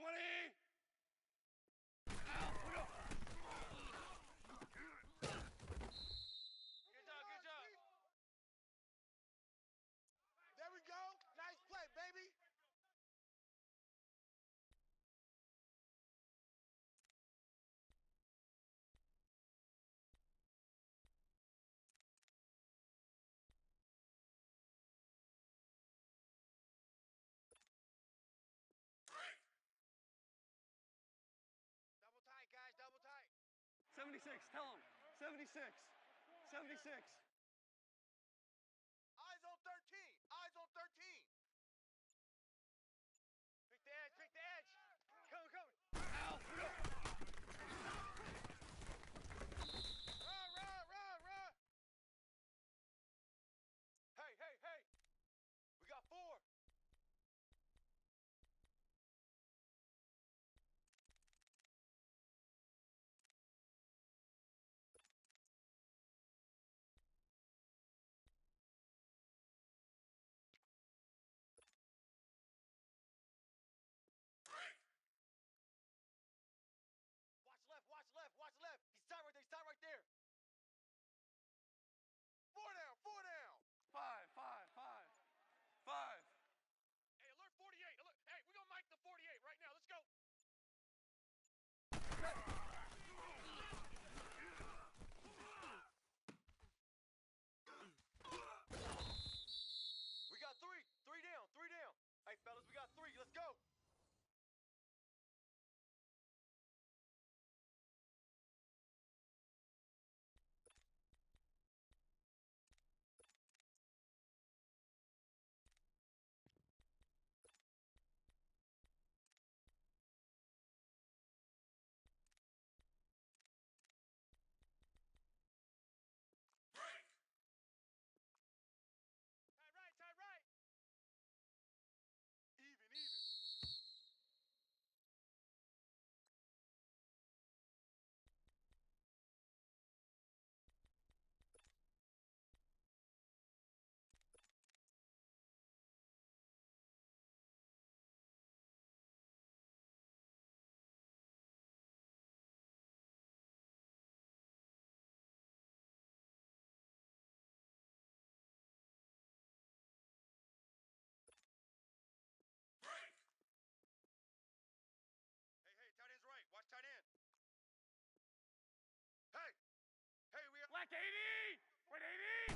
20! Good job. There we go. Nice play, baby. Double tight, guys, double tight. 76, tell him. 76. 76. Eyes on 13. Eyes on 13. Pick the edge. Coming. Run. Hey. We got 4. Watch left. He's tight right there. 4 down. 5. Hey, alert 48. Hey, we're gonna mic the 48 right now. Let's go. We got 3. 3 down. Hey, fellas, we got 3. Let's go. Tight right. Even. Hey, tight end's right. Watch tight end. Hey, we are. Black 80! Wait, 80!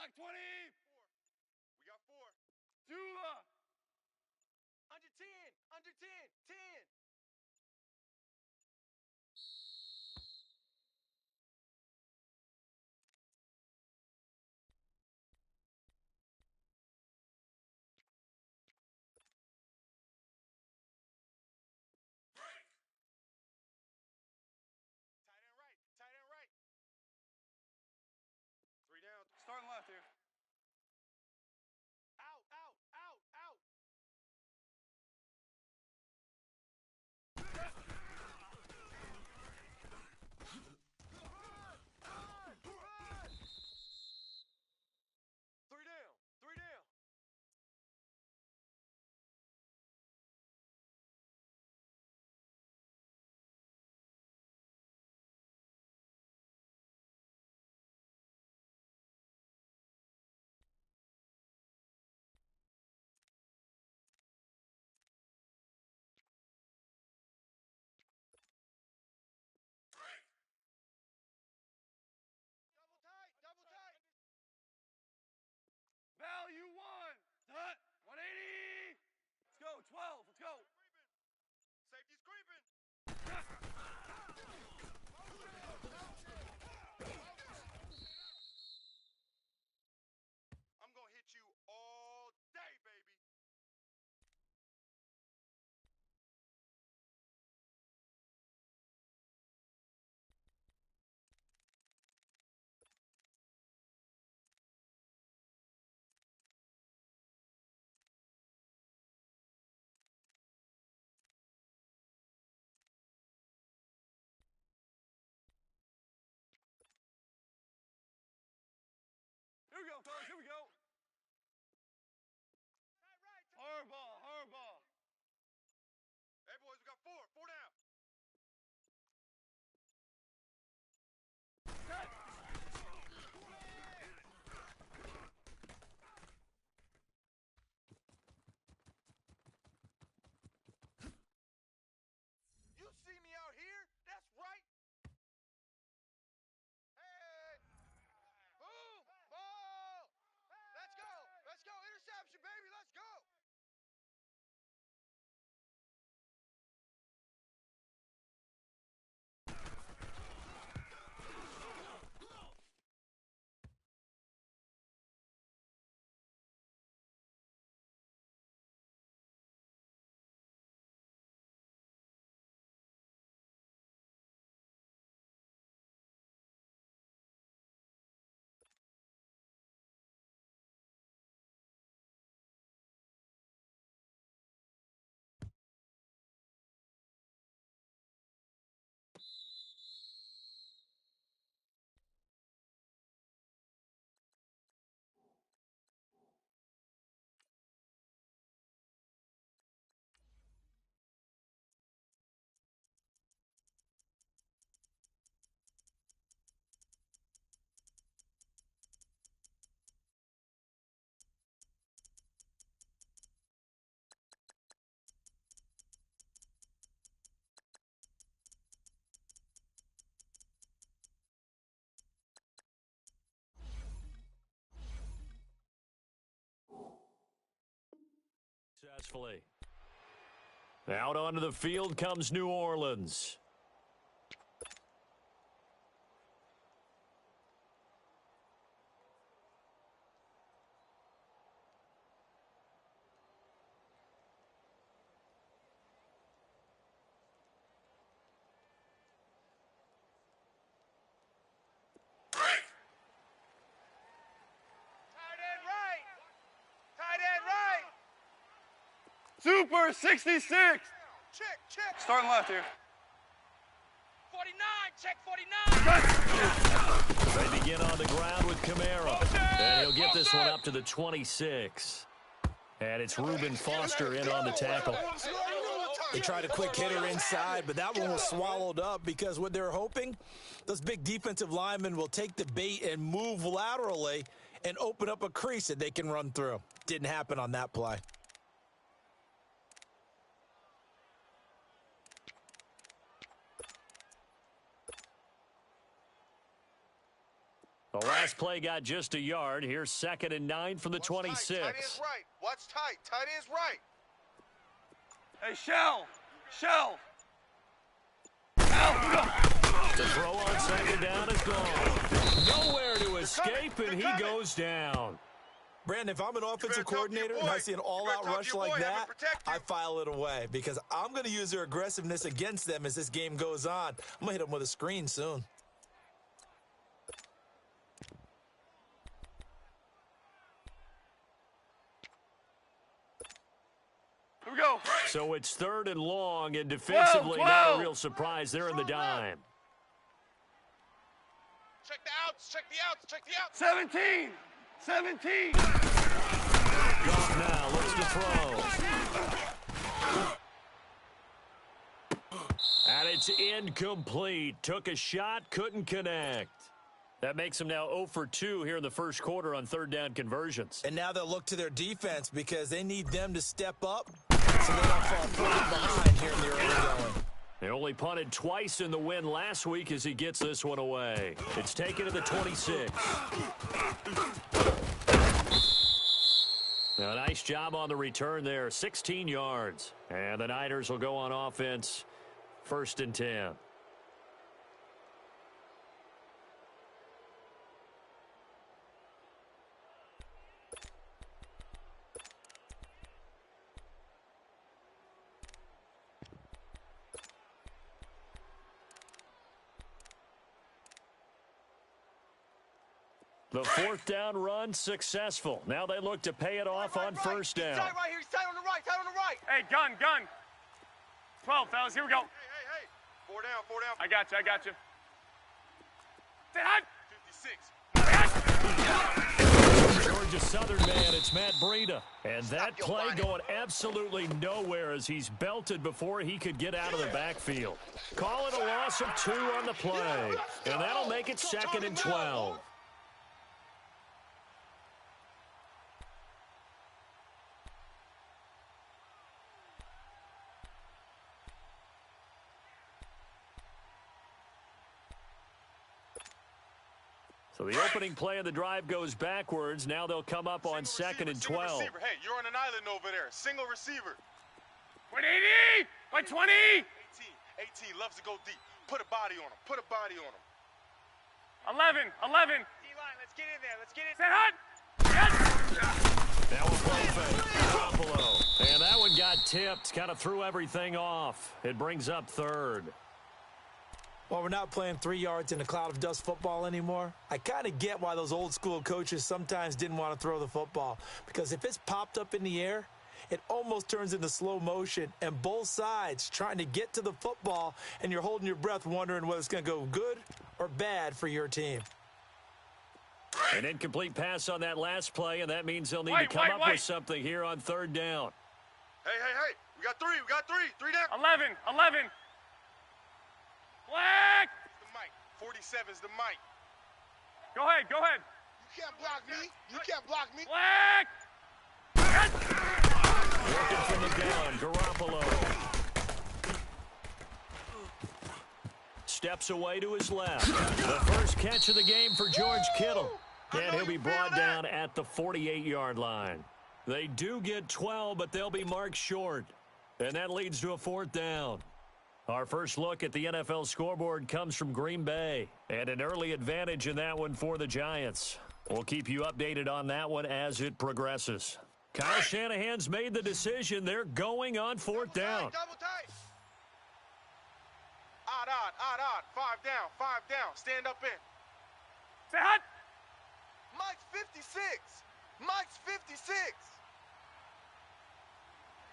Black 20. We got 4. Dula. Under 10. Under 10. 10. Tight end right. Tight end right. 3 down. Starting left here. Out. Out. Out. Out. Three down. 3 down. Double tight. Double tight. Value 1. Dot. 180. Let's go. 12. Let's go. Safety's creeping. I'm going to hit you all day, baby. Here we go, fellas. Here we go. Tight right. Hardball. Hardball. Hey, boys, we got 4. 4 down. You see me out here? That's right. Hey. Boom. Ball. Let's go. Let's go. Interception, baby. Let's go. Successfully. Out onto the field comes New Orleans. Tight end right. Tight end right. Super 66. Check. Check. Starting left here. 49, check 49. They begin on the ground with Kamara. And he'll get this one up to the 26. And it's Reuben Foster in on the tackle. They tried a quick hitter inside, but that one was swallowed up because what they're hoping, those big defensive linemen will take the bait and move laterally and open up a crease that they can run through. Didn't happen on that play. The last play got just a yard. Here's 2nd and 9 from the 26. Tight end's right. What's tight? Tight end's right. Hey, Shell. The throw on 2nd down is gone. Nowhere to escape, and he goes down. Brandon, if I'm an offensive coordinator and I see an all-out rush like that, I file it away because I'm going to use their aggressiveness against them as this game goes on. I'm going to hit them with a screen soon. Here we go. So it's 3rd and long, and defensively, not a real surprise. They're in the dime. Check the outs. Check the outs. Check the outs. 17. Goff now looks to throw. And it's incomplete. Took a shot, couldn't connect. That makes them now 0 for 2 here in the first quarter on 3rd down conversions. And now they'll look to their defense because they need them to step up so they don't fall further behind here in the early going. They only punted twice in the win last week as he gets this one away. It's taken to the 26. Now, a nice job on the return there, 16 yards. And the Niners will go on offense, 1st and 10. The 4th down run successful. Now they look to pay it off on 1st down. He's tight right here. He's tight on the right. Tight on the right. Hey, gun. 12, fellas. Here we go. Hey. 4 down. I got you. Stay hot. 56. Georgia Southern man, it's Matt Breida. And that play going absolutely nowhere as he's belted before he could get out of the backfield. Call it a loss of 2 on the play. And that'll make it 2nd and 12. So the opening play of the drive goes backwards. Now they'll come up on 2nd and 12. Hey, you're on an island over there. Single receiver. 180 by 20. 18 loves to go deep. Put a body on him. 11. D-line, let's get in there. Stay hot. Yes. Now a play fake. Garoppolo. And that one got tipped. Kind of threw everything off. It brings up 3rd. Well, we're not playing 3 yards in a cloud of dust football anymore. I kind of get why those old school coaches sometimes didn't want to throw the football. Because if it's popped up in the air, it almost turns into slow motion. And both sides trying to get to the football, and you're holding your breath wondering whether it's going to go good or bad for your team. An incomplete pass on that last play, and that means they'll need to come up with something here on 3rd down. Hey. We got 3. 3 down. 11. Black. The mic. 47's the mic. Go ahead. You can't block me. Black. Working from the gun, Garoppolo. Steps away to his left. The first catch of the game for George Kittle. And he'll be brought down at the 48-yard line. They do get 12, but they'll be marked short. And that leads to a 4th down. Our first look at the NFL scoreboard comes from Green Bay, and an early advantage in that one for the Giants. We'll keep you updated on that one as it progresses. Kyle Shanahan's made the decision. They're going on 4th down. Double tight. Odd. 5 down. Stand up in. Stay hot. Mike's 56.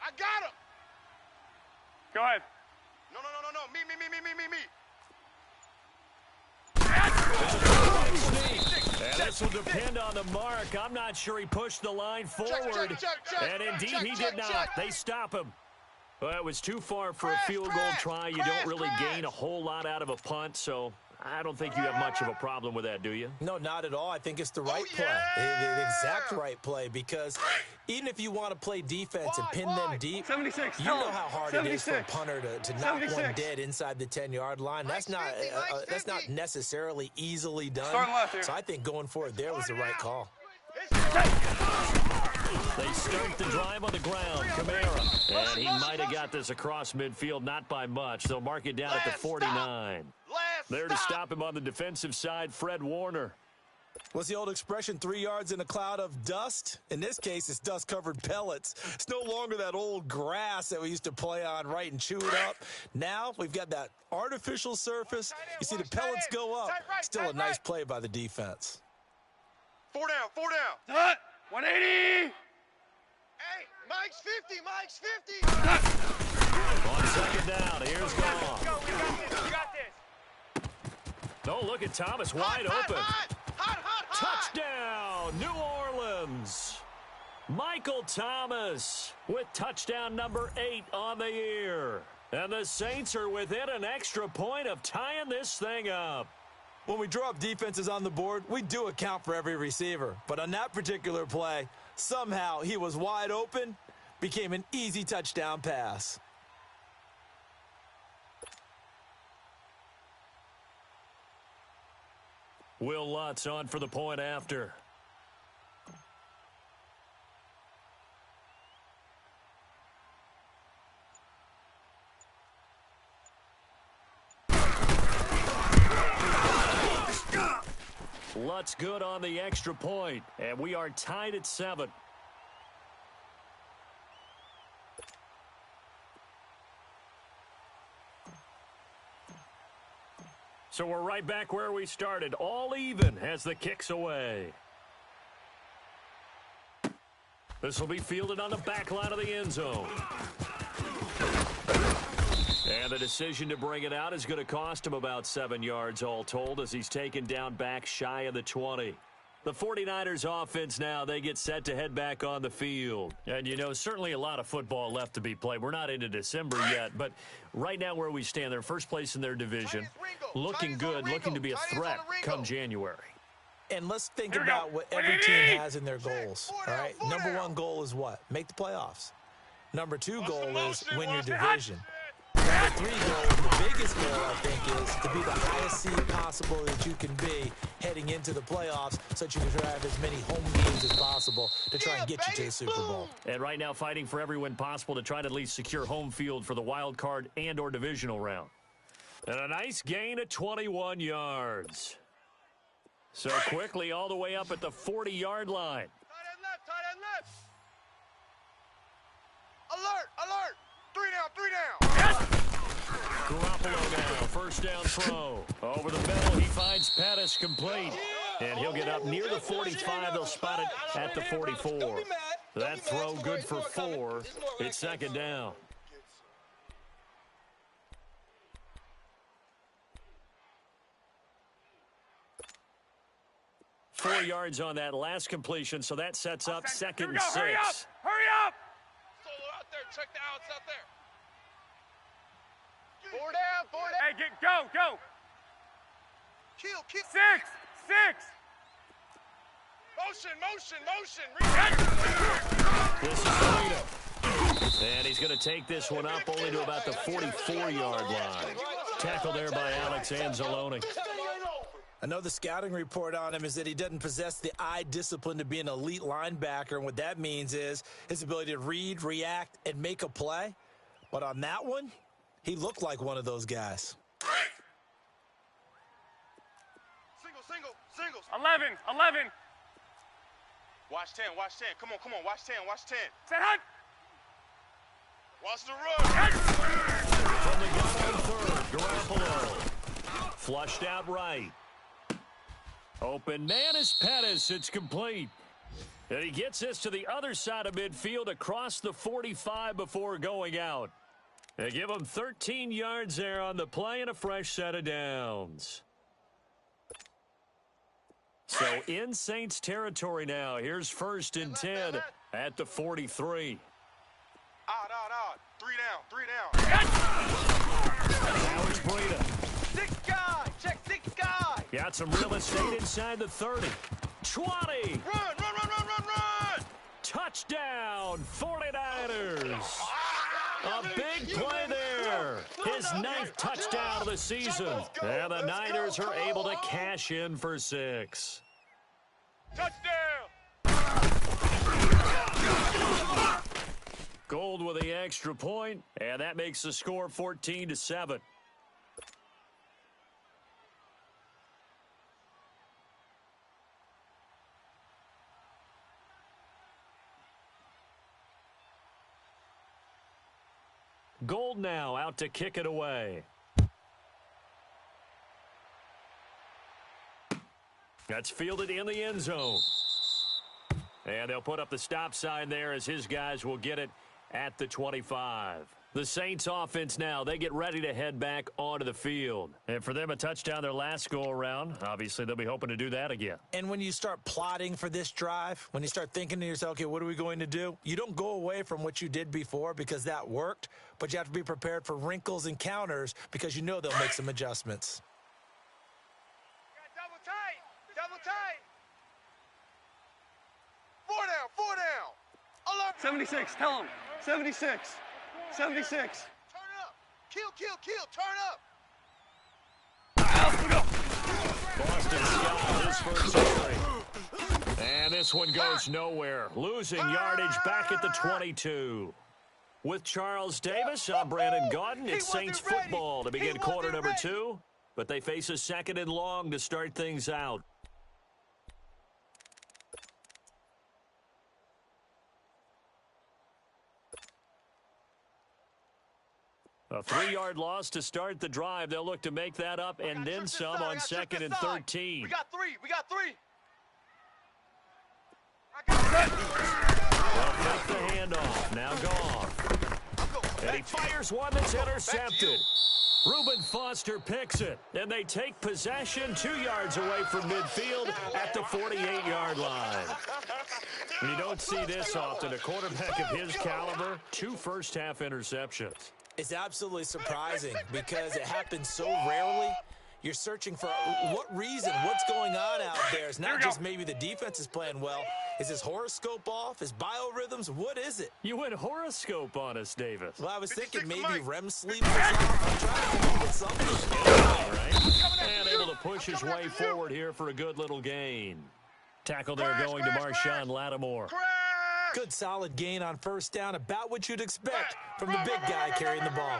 I got him. Go ahead. No. Me. And this will depend on the mark. I'm not sure he pushed the line forward. And indeed, he did not. They stop him. Well, it was too far for a field goal try. You don't really gain a whole lot out of a punt, so I don't think you have much of a problem with that, do you? No, not at all. I think it's the right play, yeah! the exact right play, because even if you want to play defense and pin them deep, 76. you know how hard it is for a 76. punter to knock one 76. dead inside the 10-yard line. That's not that's not necessarily easily done. Starting left here. So I think going for it there was the right call. They start the drive on the ground. Kamara. And he might have got this across midfield, not by much. They'll mark it down at the 49. There to stop him on the defensive side, Fred Warner. What's the old expression, 3 yards in a cloud of dust? In this case, it's dust-covered pellets. It's no longer that old grass that we used to play on, right, and chew it up. Now we've got that artificial surface. You see the pellets go up. Still a nice play by the defense. 4 down, 4 down. Dot. 180. Hey, Mike's 50, Mike's 50. On second down, here's Goff. Go, we got this. Oh, look at Thomas, wide open. Hot. Touchdown, New Orleans. Michael Thomas with touchdown number 8 on the year. And the Saints are within an extra point of tying this thing up. When we draw up defenses on the board, we do account for every receiver. But on that particular play, somehow he was wide open, became an easy touchdown pass. Will Lutz on for the point after. Lutz good on the extra point, and we are tied at 7. So we're right back where we started, all even as the kick's away. This will be fielded on the back line of the end zone. And the decision to bring it out is going to cost him about 7 yards all told as he's taken down back shy of the 20. The 49ers offense now, they get set to head back on the field. And, you know, certainly a lot of football left to be played. We're not into December yet, but right now where we stand, they're first place in their division, looking good, looking to be a threat come January. And let's think about what every team has in their goals, all right? Number 1 goal is what? Make the playoffs. Number 2 goal is win your division. Number 3 goal, the biggest goal, I think, is to be the highest seed possible that you can be heading into the playoffs so that you can drive as many home games as possible to try and get you to the Super Bowl. And right now fighting for every win possible to try to at least secure home field for the wild card and or divisional round. And a nice gain of 21 yards. So quickly all the way up at the 40-yard line. Tight end left. Alert. 3 down. Garoppolo now, first down throw. Over the middle, he finds Pettis complete. And he'll get up near the 45. They'll spot it at the 44. That throw good for 4. It's second down. Four yards on that last completion, so that sets up second and 6. Hurry up! Solo out there. Check the outs out there. 4 down. Hey, go! Kill. 6! Motion. This is Rita. And he's going to take this one up only to about the 44-yard line. Tackle there by Alex Anzalone. Another scouting report on him is that he doesn't possess the eye discipline to be an elite linebacker, and what that means is his ability to read, react, and make a play. But on that one, he looked like one of those guys. Singles. 11. Watch 10. Come on. Watch 10. Set hunt. Watch the run. From the gun on third, Garoppolo. Flushed out right. Open man is Pettis. It's complete. And he gets this to the other side of midfield across the 45 before going out. They give him 13 yards there on the play and a fresh set of downs. So in Saints territory now. Here's first and 10 at the 43. Out. 3 down. Now it's Breida. 6 guy. Check 6 guy. Got some real estate inside the 30. 20. Run. Touchdown, 49ers. A big play there. His 9th touchdown of the season. And the Niners are able to cash in for 6. Touchdown! Gold with the extra point, and that makes the score 14-7. Gold now out to kick it away. That's fielded in the end zone. And they'll put up the stop sign there as his guys will get it at the 25. The Saints offense now, they get ready to head back onto the field. And for them, a touchdown their last go-around. Obviously, they'll be hoping to do that again. And when you start plotting for this drive, when you start thinking to yourself, okay, what are we going to do? You don't go away from what you did before because that worked, but you have to be prepared for wrinkles and counters because you know they'll make some adjustments. Double tight. 4 down. 76, tell him. 76. 76. Turn up. Kill. Turn up. Boston Scott, his first carry. And this one goes nowhere. Losing yardage back at the 22. With Charles Davis, I'm Brandon Gaudin. It's Saints football to begin quarter number 2. But they face a 2nd and long to start things out. A 3-yard loss to start the drive. They'll look to make that up and then some on 2nd and 13. We got three. They'll make the handoff. Now gone. And he fires one that's intercepted. Reuben Foster picks it. And they take possession 2 yards away from midfield at the 48-yard line. You don't see this often. A quarterback of his caliber, 2 first-half interceptions. It's absolutely surprising because it happens so rarely. You're searching for what reason, what's going on out there. It's not just maybe the defense is playing well. Is his horoscope off? Is biorhythms? What is it? You went horoscope on us, Davis. Well, I was thinking maybe REM sleep was off. I'm trying to come up with something. All right. And able to push his way forward here for a good little gain. Tackle there going to Marshawn Lattimore. Good solid gain on first down, about what you'd expect from the big guy carrying the ball.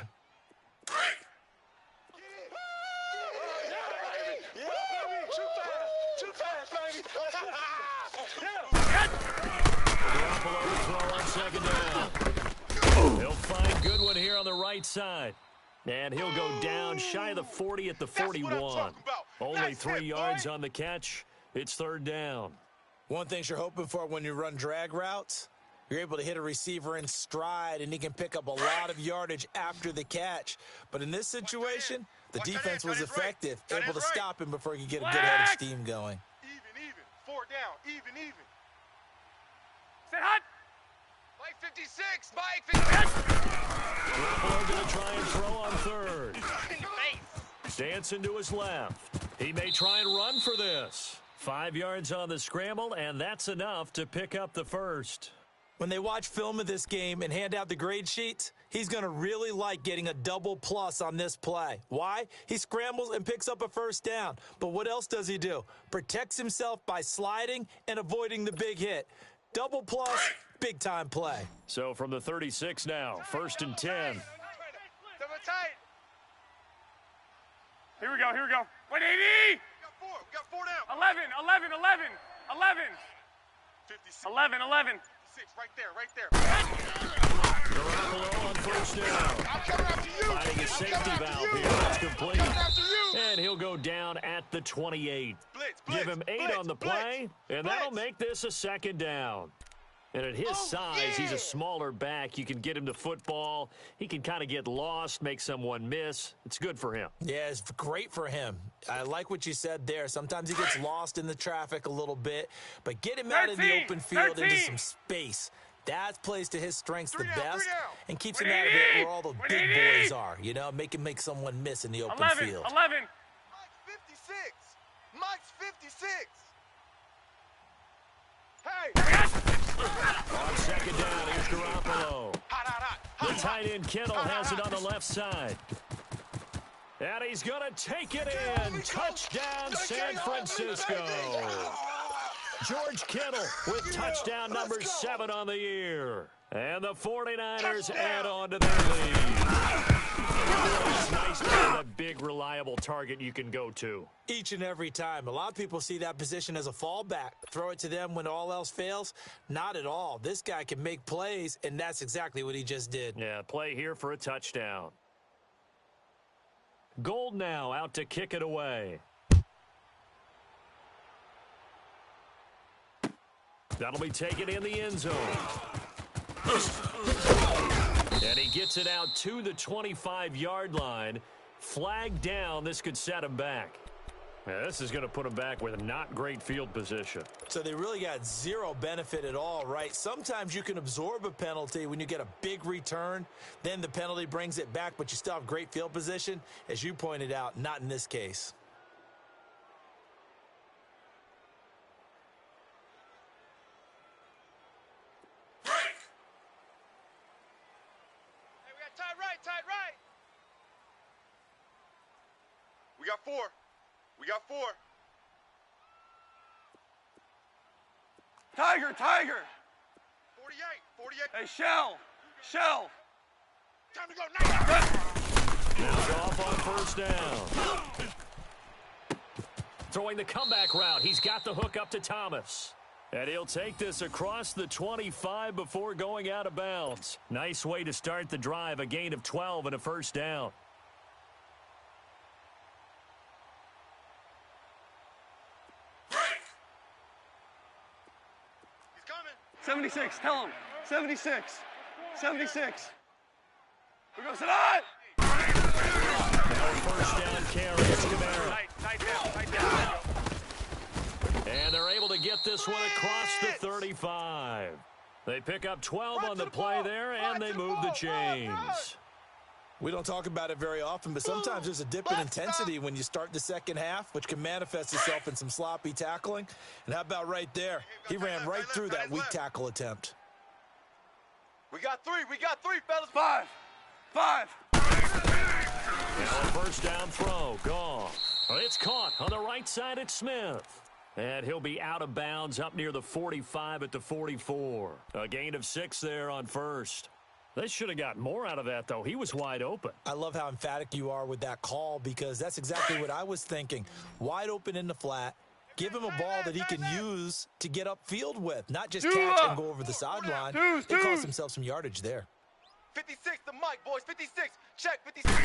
Too fast, baby. Garoppolo to throw on 2nd down. He'll find Goodwin here on the right side. And he'll go down shy of the 40 at the 41. Only 3 yards on the catch. It's 3rd down. One thing you're hoping for when you run drag routes, you're able to hit a receiver in stride, and he can pick up a lot of yardage after the catch. But in this situation, the defense was effective, able to stop him before he could get a good head of steam going. Even. 4 down. Even. Sit hot. Mike 56. Mike 56. Garoppolo going to try and throw on 3rd. Dancing to his left. He may try and run for this. 5 yards on the scramble, and that's enough to pick up the first. When they watch film of this game and hand out the grade sheets, he's going to really like getting a double plus on this play. Why? He scrambles and picks up a first down. But what else does he do? Protects himself by sliding and avoiding the big hit. Double plus, big-time play. So from the 36 now, 1st and 10. Double tight. Here we go. 180. We got 4 down. 11. 56. 11. 6, right there. Garoppolo on 1st down. I'm coming after you. Finding a safety valve here. That's complete. I'm coming after you. And he'll go down at the 28. Blitz. Give him 8 on the play, and that'll make this a 2nd down. And at his size, he's a smaller back. You can get him to football. He can kind of get lost, make someone miss. It's good for him. Yeah, it's great for him. I like what you said there. Sometimes he gets lost in the traffic a little bit, but get him out in the open field into some space. That plays to his strengths the best and keeps him out of it where all the big boys are. You know, make him make someone miss in the open field. 11. Mike 56. Mike's 56. Hey! On second down, here's Garoppolo. The tight end Kittle has it on the left side. And he's going to take it in. Touchdown, San Francisco. George Kittle with touchdown number 7 on the year. And the 49ers add on to their lead. It's nice to have a big, reliable target you can go to. Each and every time. A lot of people see that position as a fallback. Throw it to them when all else fails. Not at all. This guy can make plays, and that's exactly what he just did. Yeah, play here for a touchdown. Gold now out to kick it away. That'll be taken in the end zone. And he gets it out to the 25-yard line. Flag down. This could set him back. Yeah, this is going to put him back with a not great field position. So they really got zero benefit at all, right? Sometimes you can absorb a penalty when you get a big return. Then the penalty brings it back, but you still have great field position. As you pointed out, not in this case. Tight right. We got 4. Tiger. 48. Hey, Shell. Time to go now. Now off on first down. Throwing the comeback route. He's got the hook up to Thomas. And he'll take this across the 25 before going out of bounds. Nice way to start the drive. A gain of 12 and a first down. He's coming. 76. Tell him. 76. We go, Sadat! First down carry. It's Kamara. Tight down. And they're able to get this one across the 35. They pick up 12 on the play there, and they move the chains. We don't talk about it very often, but sometimes there's a dip in intensity when you start the second half, which can manifest itself in some sloppy tackling. And how about right there? He ran right through that weak tackle attempt. We got 3, fellas. 5. Now a first down throw. Gone. It's caught on the right side at Smith. And he'll be out of bounds up near the 45 at the 44. A gain of 6 there on first. They should have got more out of that, though. He was wide open. I love how emphatic you are with that call because that's exactly what I was thinking. Wide open in the flat. Give him a ball that he can use to get upfield with, not just catch and go over the sideline. They cost themselves some yardage there. 56, the mic, boys. 56. Check, 56.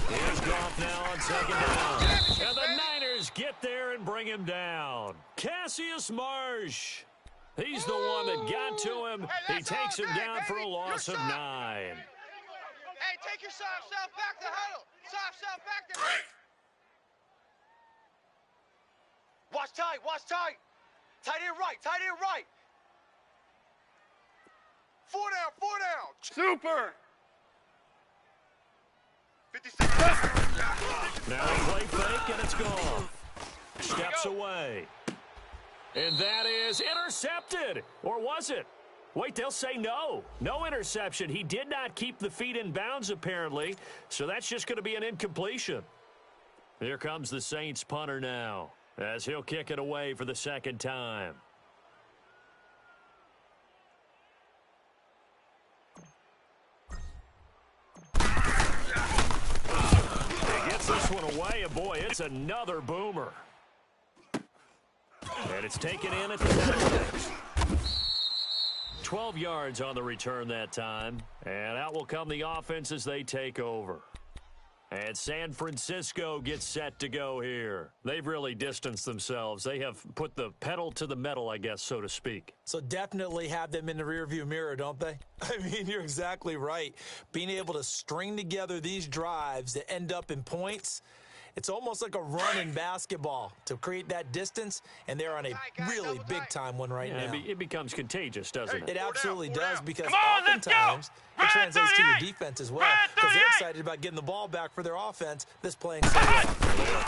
Here's Goff now on second down. And the Niners get there and bring him down. Cassius Marsh. He's the one that got to him. He takes him down for a loss of 9. Hey, take your soft self back to huddle. Soft self back to huddle. Watch tight. Tight end right. 4 down. Super. 56. Now a play fake, and it's gone. Steps away. And that is intercepted. Or was it? Wait, they'll say no. No interception. He did not keep the feet in bounds, apparently. So that's just going to be an incompletion. Here comes the Saints punter now, as he'll kick it away for the second time. He gets this one away, and boy, it's another boomer. And it's taken in at the 10. 12 yards on the return that time. And out will come the offense as they take over. And San Francisco gets set to go here. They've really distanced themselves. They have put the pedal to the metal, I guess, so to speak. So definitely have them in the rearview mirror, don't they? I mean, you're exactly right. Being able to string together these drives that end up in points It's almost like a run in basketball to create that distance, and they're on a really big-time one right now. It becomes contagious, doesn't it? It absolutely does, because Come on, let's go. oftentimes it translates to your 38. defense as well, because they're 38. excited about getting the ball back for their offense that's playing so well.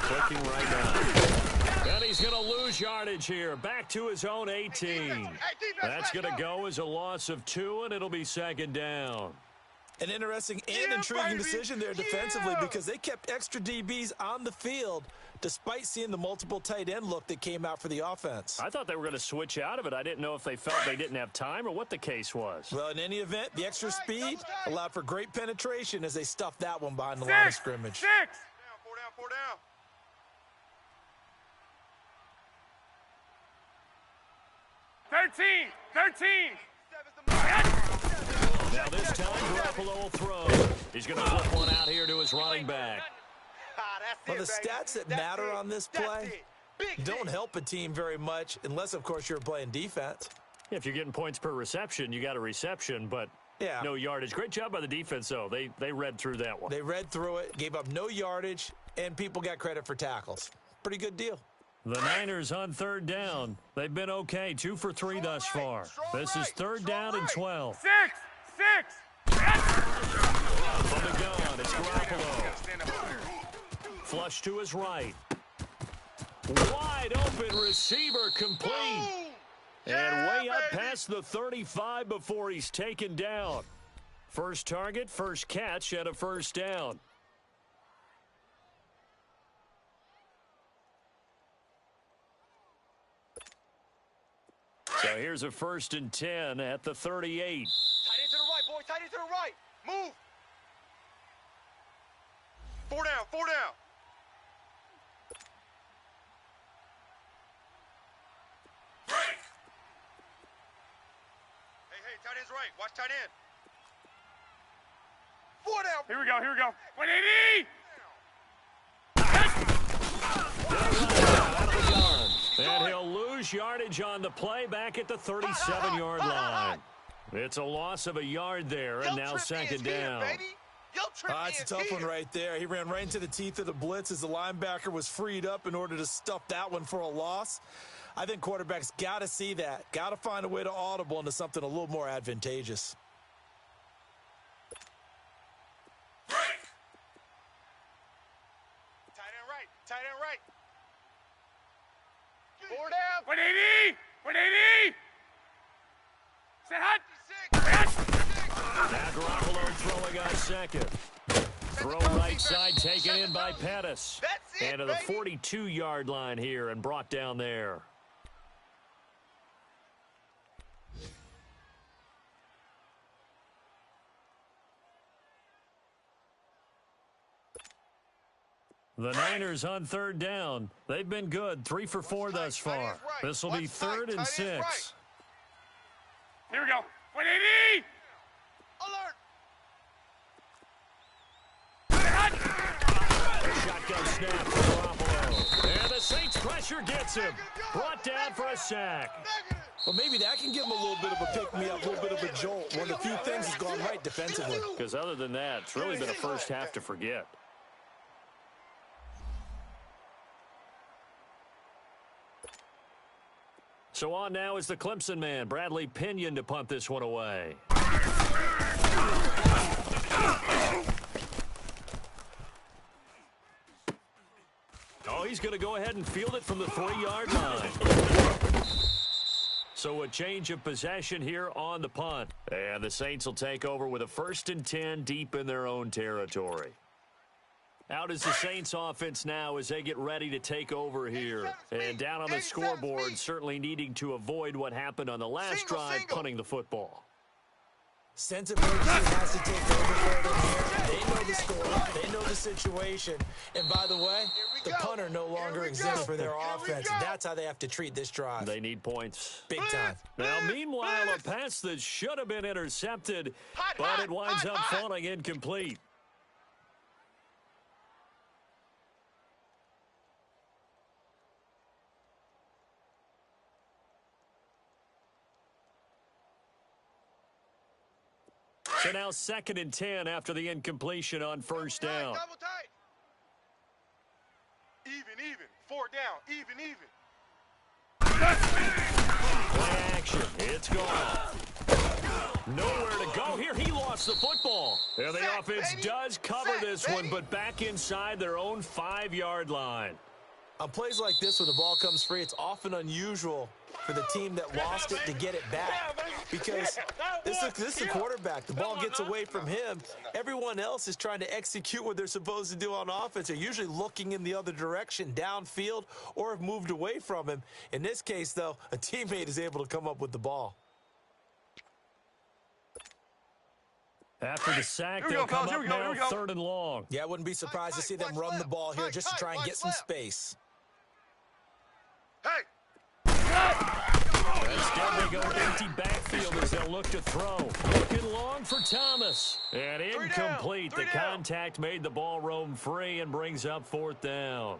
Clicking right now. And he's going to lose yardage here. Back to his own 18. That's going to go as a loss of 2, and it'll be second down. An interesting and intriguing decision there defensively, because they kept extra DBs on the field despite seeing the multiple tight end look that came out for the offense. I thought they were going to switch out of it. I didn't know if they felt they didn't have time or what the case was. Well, in any event, the extra speed allowed for great penetration as they stuffed that one behind the line of scrimmage. 6. Four down. Thirteen. Now this time, Garoppolo will throw. He's going to flip one out here to his running back. Well, the stats that matter on this play don't help a team very much unless, of course, you're playing defense. If you're getting points per reception, you got a reception, but Yeah. no yardage. Great job by the defense, though. They read through that one. They read through it, gave up no yardage, and people got credit for tackles. Pretty good deal. The Niners on third down. They've been okay, 2 for 3 thus far. This is third down and 12. 6. From the gun, it's Garoppolo. Flush to his right. Wide open receiver complete. And way up past the 35 before he's taken down. First target, first catch, and a first down. So here's a 1st and 10 at the 38. Tight end to the right, boy. Tight end to the right. Move. 4 down. Hey, tight end's right. Watch tight end. 4 down. Here we go. 180. And he'll lose yardage on the play back at the 37-yard line. It's a loss of a yard there, and now second down. It's a tough one right there. He ran right into the teeth of the blitz as the linebacker was freed up in order to stuff that one for a loss. I think quarterbacks got to see that. Got to find a way to audible into something a little more advantageous. Tight end right. 4 down. 180. Set hot. Now Garoppolo throwing on second. Throw right side taken in by Pettis. That's it, and to the baby. 42-yard line here and brought down there. The Niners on third down. They've been good, 3 for 4 thus far. This will be 3rd and 6. Here we go. 180. Alert. Shotgun snap for Garoppolo. And the Saints pressure gets him. Brought down for a sack. Well, maybe that can give him a little bit of a pick-me-up, a little bit of a jolt. One of the few things has gone right defensively. Because other than that, it's really been a first half to forget. So on now is the Clemson man, Bradley Pinion, to punt this one away. Oh, he's going to go ahead and field it from the 3-yard line. So a change of possession here on the punt. And the Saints will take over with a 1st and 10 deep in their own territory. Out is the Saints offense now as they get ready to take over here. And down on the scoreboard, certainly needing to avoid what happened on the last drive, punting the football. Sense of urgency has to take over for them here. They know the score. They know the situation. And by the way, the punter no longer exists for their offense. That's how they have to treat this drive. They need points. Big time. Now, meanwhile, a pass that should have been intercepted, but it winds up falling incomplete. So now 2nd and 10 after the incompletion on first down. Double tight. Even. 4 down. Even. Play action. It's gone. Nowhere to go here. He lost the football. And the Set, offense baby. does cover Set, this one, baby. but back inside their own 5-yard line. On plays like this, when the ball comes free, it's often unusual for the team that lost it to get it back. Because this is a quarterback. The ball gets away from him. Everyone else is trying to execute what they're supposed to do on offense. They're usually looking in the other direction, downfield, or have moved away from him. In this case, though, a teammate is able to come up with the ball. After the sack, Here we they'll go, come fellas. up Here we go, now, here we go. 3rd and long. Yeah, I wouldn't be surprised to see them run the ball here just to try and get some space. Hey! Instead, they go empty backfield as they'll look to throw. Looking long for Thomas. And incomplete. Three The down. contact made the ball roam free and brings up 4th down.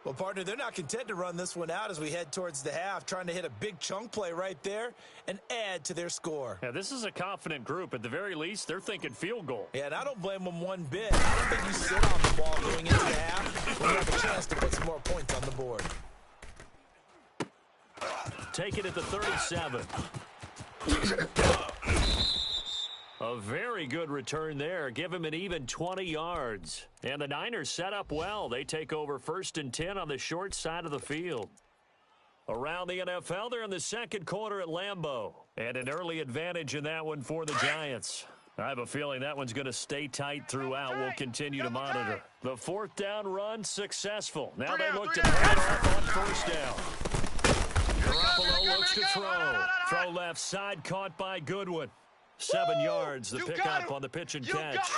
Well, partner, they're not content to run this one out as we head towards the half, trying to hit a big chunk play right there and add to their score. Yeah, this is a confident group. At the very least, they're thinking field goal. Yeah, and I don't blame them one bit. I don't think you sit on the ball going into the half when you have a chance to put some more points on the board. Take it at the 37. A very good return there. Give him an even 20 yards. And the Niners set up well. They take over 1st and 10 on the short side of the field. Around the NFL, they're in the second quarter at Lambeau. And an early advantage in that one for the Giants. I have a feeling that one's going to stay tight throughout. We'll continue to monitor. The 4th down run successful. Now they look to pull it off on 1st down. Garoppolo looks to throw. Throw left side, caught by Goodwin. 7 yards, the pickup on the pitch and catch.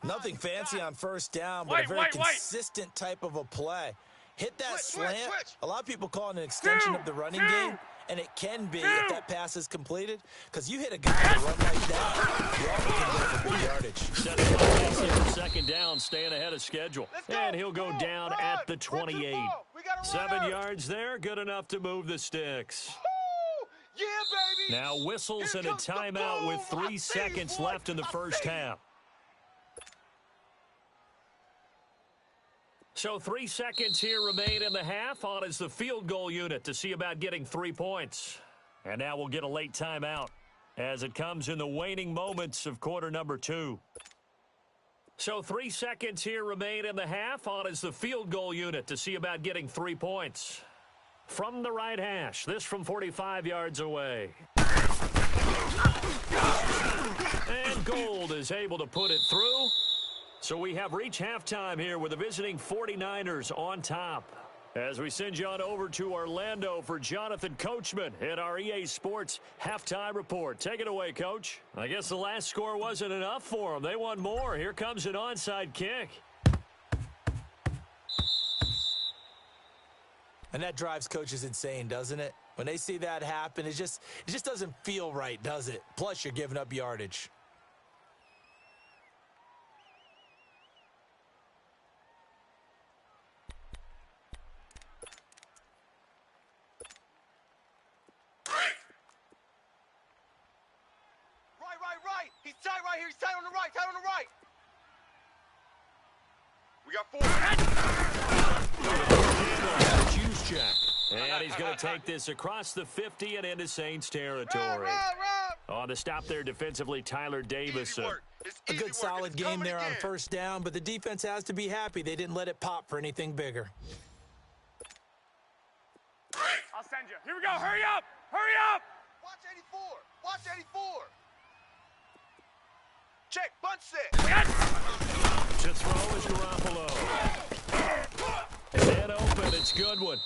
Nothing fancy on 1st down, but a very consistent type of a play. Hit that slant. A lot of people call it an extension of the running game, and it can be if that pass is completed, because you hit a guy that run like that, you often can go for good yardage. Setting up for 2nd down, staying ahead of schedule. And he'll go down at the 28. 7 yards there, good enough to move the sticks. Yeah, baby! Now whistles and a timeout with 3 seconds left in the first half. So 3 seconds here remain in the half. On is the field goal unit to see about getting 3 points. And now we'll get a late timeout as it comes in the waning moments of quarter number 2. So 3 seconds here remain in the half. On is the field goal unit to see about getting 3 points. From the right hash, this from 45 yards away. And Gold is able to put it through. So we have reached halftime here with the visiting 49ers on top. As we send you on over to Orlando for Jonathan Coachman at our EA Sports Halftime Report. Take it away, Coach. I guess the last score wasn't enough for them. They want more. Here comes an onside kick. And that drives coaches insane, doesn't it? When they see that happen, it just doesn't feel right, does it? Plus, you're giving up yardage. Right. He's tight right here. He's tight on the right. We got 4. Juice check. And he's going to take this across the 50 and into Saints territory. On the stop there defensively, Tyler Davison. A good solid game there on 1st down, but the defense has to be happy they didn't let it pop for anything bigger. I'll send you. Here we go. Hurry up. Watch 84. Check, bunch set. To throw is Garoppolo. And open, it's Goodwin.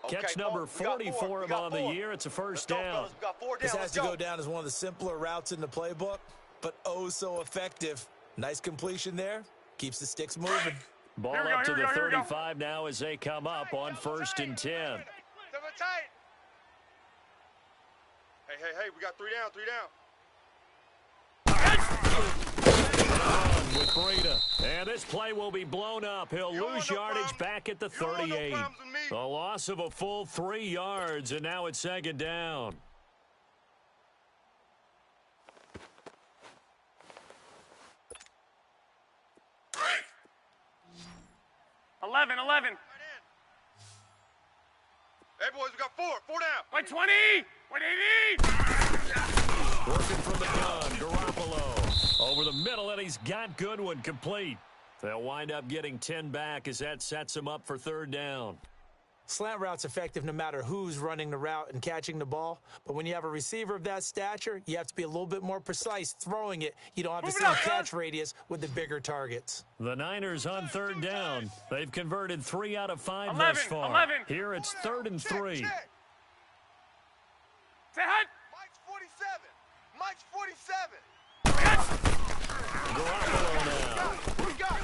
Catch number 40 for him on the year. It's a first down. This has to go down as one of the simpler routes in the playbook, but oh so effective. Nice completion there. Keeps the sticks moving. Ball up to the 35 now as they come up on 1st and 10. Hey, we got 3 down. With Breida. And this play will be blown up. He'll lose yardage back at the 38. A loss of a full 3 yards, and now it's 2nd down. 11. Right in. Hey, boys, we got four down. 120. 180. Working from the gun, Garoppolo. Over the middle, and he's got Goodwin complete. They'll wind up getting 10 back as that sets them up for third down. Slant route's effective no matter who's running the route and catching the ball. But when you have a receiver of that stature, you have to be a little bit more precise throwing it. You don't have the same catch radius with the bigger targets. The Niners on third down. They've converted 3 out of 5 11, thus far. 11. Here it's 3rd and 3. Check. Say hut. Mike's 47. Garoppolo now. We got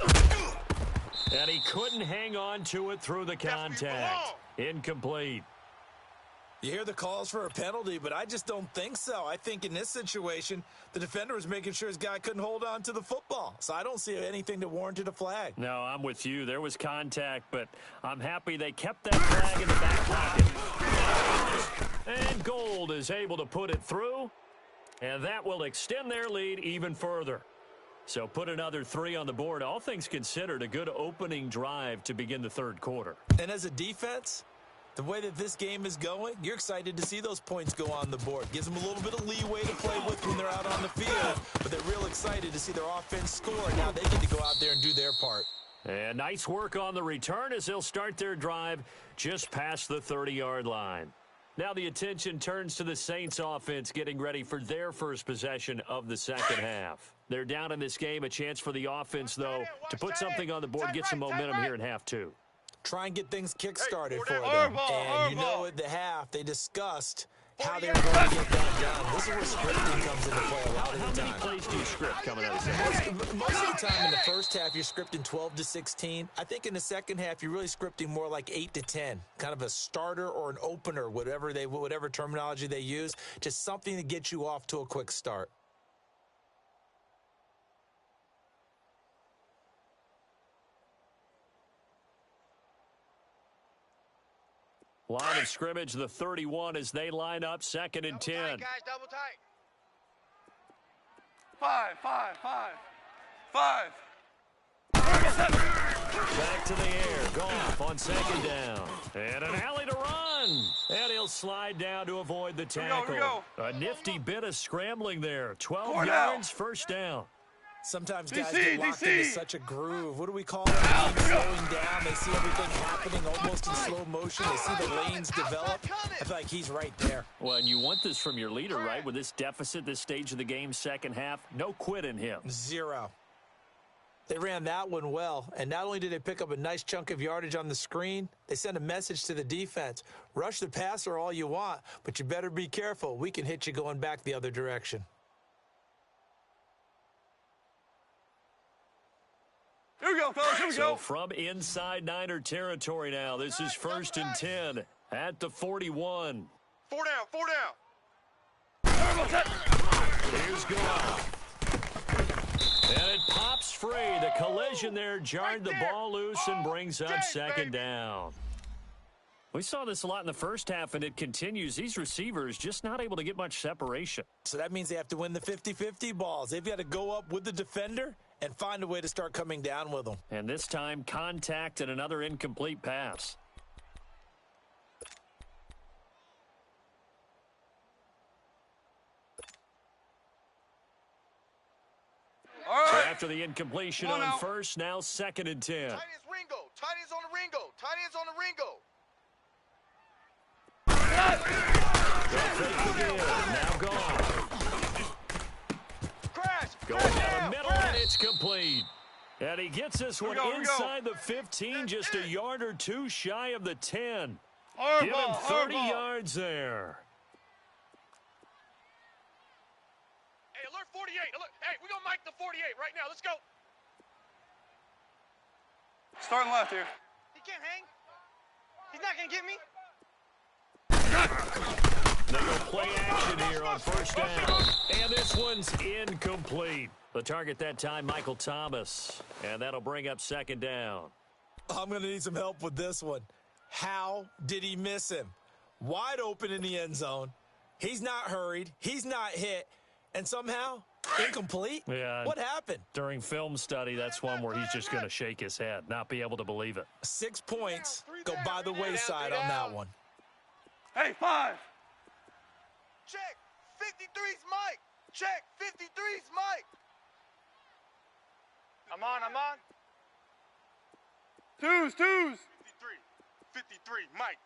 And he couldn't hang on to it through the contact. Incomplete. You hear the calls for a penalty, but I just don't think so. I think in this situation, the defender was making sure his guy couldn't hold on to the football. So I don't see anything that warranted a flag. No, I'm with you. There was contact, but I'm happy they kept that flag in the back pocket. And Gold is able to put it through, and that will extend their lead even further. So put another 3 on the board. All things considered, a good opening drive to begin the third quarter. And as a defense, the way that this game is going, you're excited to see those points go on the board. Gives them a little bit of leeway to play with when they're out on the field, but they're real excited to see their offense score. Now they get to go out there and do their part. And nice work on the return as they'll start their drive just past the 30-yard line. Now the attention turns to the Saints offense getting ready for their first possession of the second half. They're down in this game. A chance for the offense, though, to put something on the board, get some momentum here in half 2. Try and get things kick-started for them. Horrible, And you know at the half, they discussed how they were going to get that done. This is where scripting comes into play a lot of the How many time. plays do you script coming out of the second? Most of the time in the first half, you're scripting 12 to 16. I think in the second half, you're really scripting more like 8 to 10, kind of a starter or an opener, whatever terminology they use, just something to get you off to a quick start. Line of scrimmage, the 31 as they line up, 2nd and 10. Double tight, guys, double tight. 5. 5. Back to the air, Goff on 2nd down. And an alley to run. And he'll slide down to avoid the tackle. Here we A nifty bit of scrambling there. 12 4 yards, down. 1st down. Sometimes guys DC, get locked DC. into such a groove. What do we call it? Slowing down. They see everything happening almost in slow motion. They see the lanes develop. I feel like he's right there. Well, and you want this from your leader, right? With this deficit, this stage of the game, second half, no quit in him. 0. They ran that one well, and not only did they pick up a nice chunk of yardage on the screen, they sent a message to the defense. Rush the passer all you want, but you better be careful. We can hit you going back the other direction. Here we go, fellas. Here we So go. from inside Niner territory now, this is 1st and 10 at the 41. 4 down. Here's Goff. And it pops free. The collision there jarred the ball loose and brings up 2nd down. We saw this a lot in the first half, and it continues. These receivers just not able to get much separation. So that means they have to win the 50-50 balls. They've got to go up with the defender and find a way to start coming down with them. And this time, contact and another incomplete pass. All So right. after the incompletion Come on on now. 1st, now 2nd and 10. Tight ends Ringo. Tight ends on the Ringo. Tight ends on the Ringo. Fake the give. Now gone. Crash. Going down the middle, and it's complete. And he gets this one Here we go. inside the 15, just a yard or 2 shy of the 10. Hard Give ball, him 30 hard ball. yards there. Hey, alert 48. Alert. Hey, we're going to mic the 48 right now. Let's go. Starting left here. He can't hang. He's not going to get me. They go play action here on 1st down. And this one's incomplete. The target that time, Michael Thomas. And that'll bring up 2nd down. I'm going to need some help with this one. How did he miss him? Wide open in the end zone. He's not hurried. He's not hit. And somehow Incomplete? Yeah. What happened? During film study, that's one where he's just going to shake his head, not be able to believe it. 6 points go by the wayside on that one. Hey, 5. Check. 53's Mike. Check. 53's Mike. I'm on. 2s. 53, Mike.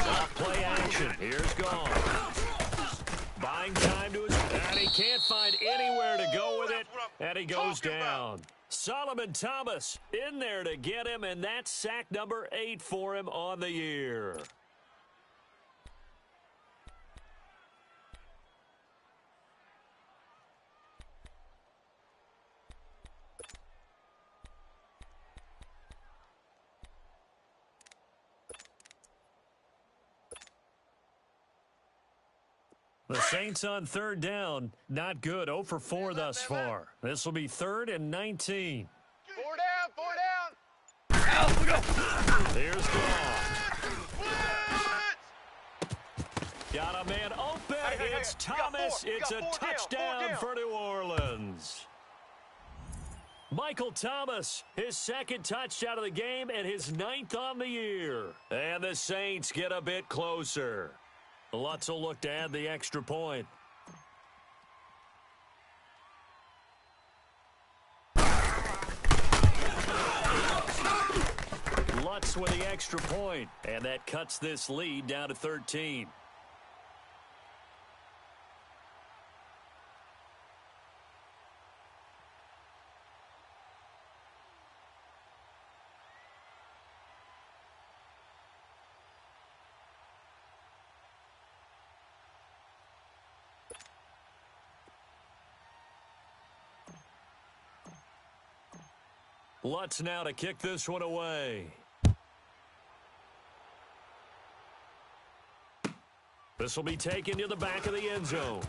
Off play action. Here's gone. Buying time to his... And he can't find anywhere to go with it. And he goes down. Solomon Thomas in there to get him, and that's sack number 8 for him on the year. The Saints on third down. Not good. 0 for 4 thus far. This will be 3rd and 19. 4 down. Out, we go. Here's Goff. Got a man open. It's Thomas. It's a touchdown for New Orleans. Michael Thomas, his 2nd touchdown of the game and his 9th on the year. And the Saints get a bit closer. Lutz will look to add the extra point. Lutz with the extra point, and that cuts this lead down to 13. Lutz now to kick this one away. This will be taken to the back of the end zone.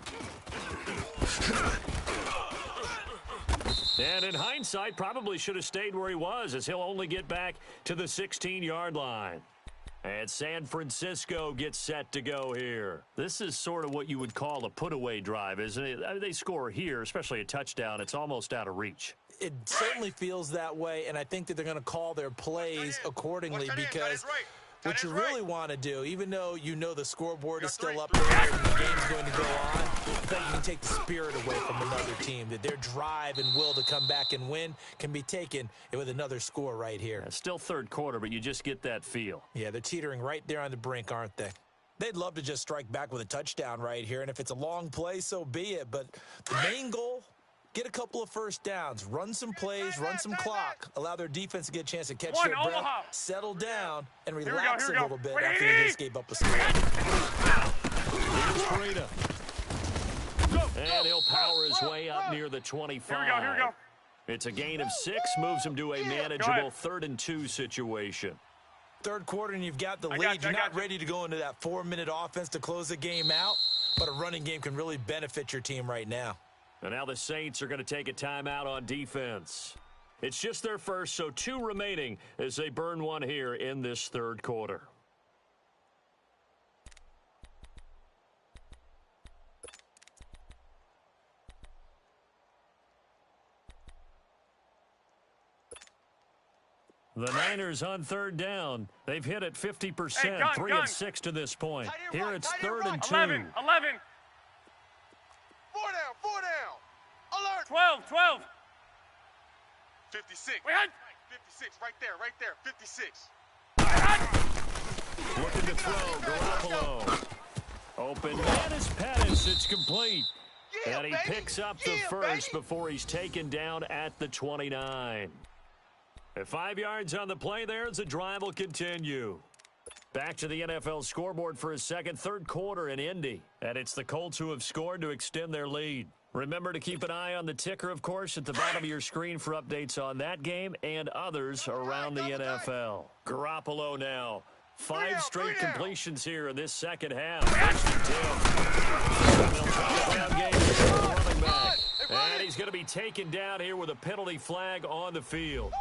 And in hindsight, probably should have stayed where he was, as he'll only get back to the 16-yard line. And San Francisco gets set to go here. This is sort of what you would call a put-away drive, isn't it? I mean, they score here, especially a touchdown. It's almost out of reach. It certainly feels that way, and I think that they're going to call their plays accordingly because what you really want to do, even though you know the scoreboard is still up there and the game's going to go on, I think you can take the spirit away from another team, that their drive and will to come back and win can be taken with another score right here. It's still third quarter, but you just get that feel. Yeah, they're teetering right there on the brink, aren't they? They'd love to just strike back with a touchdown right here, and if it's a long play, so be it. But the main goal, get a couple of first downs, run some plays, run some clock, allow their defense to get a chance to catch their breath, settle down, and relax a little bit after they just gave up a score. Here's Frida. And he'll power his way up near the 25. Here we go. It's a gain of 6, moves him to a manageable 3rd and 2 situation. Third quarter and you've got the lead. You're not ready to go into that 4-minute offense to close the game out, but a running game can really benefit your team right now. And now the Saints are going to take a timeout on defense. It's just their first, so 2 remaining as they burn one here in this third quarter. The Niners on third down. They've hit it 50%, 3 of 6 to this point. Here it's 3rd and 2. 11. 4 down. Alert. 12. 56. We had 56, right there. 56. Looking to throw, Garoppolo. Open man is Pettis. It's complete. And he picks up the first before he's taken down at the 29. At 5 yards on the play there as the drive will continue. Back to the NFL scoreboard for his third quarter in Indy. And it's the Colts who have scored to extend their lead. Remember to keep an eye on the ticker, of course, at the bottom of your screen for updates on that game and others around the NFL. Garoppolo now. 5 straight completions here in this second half. And he's going to be taken down here with a penalty flag on the field.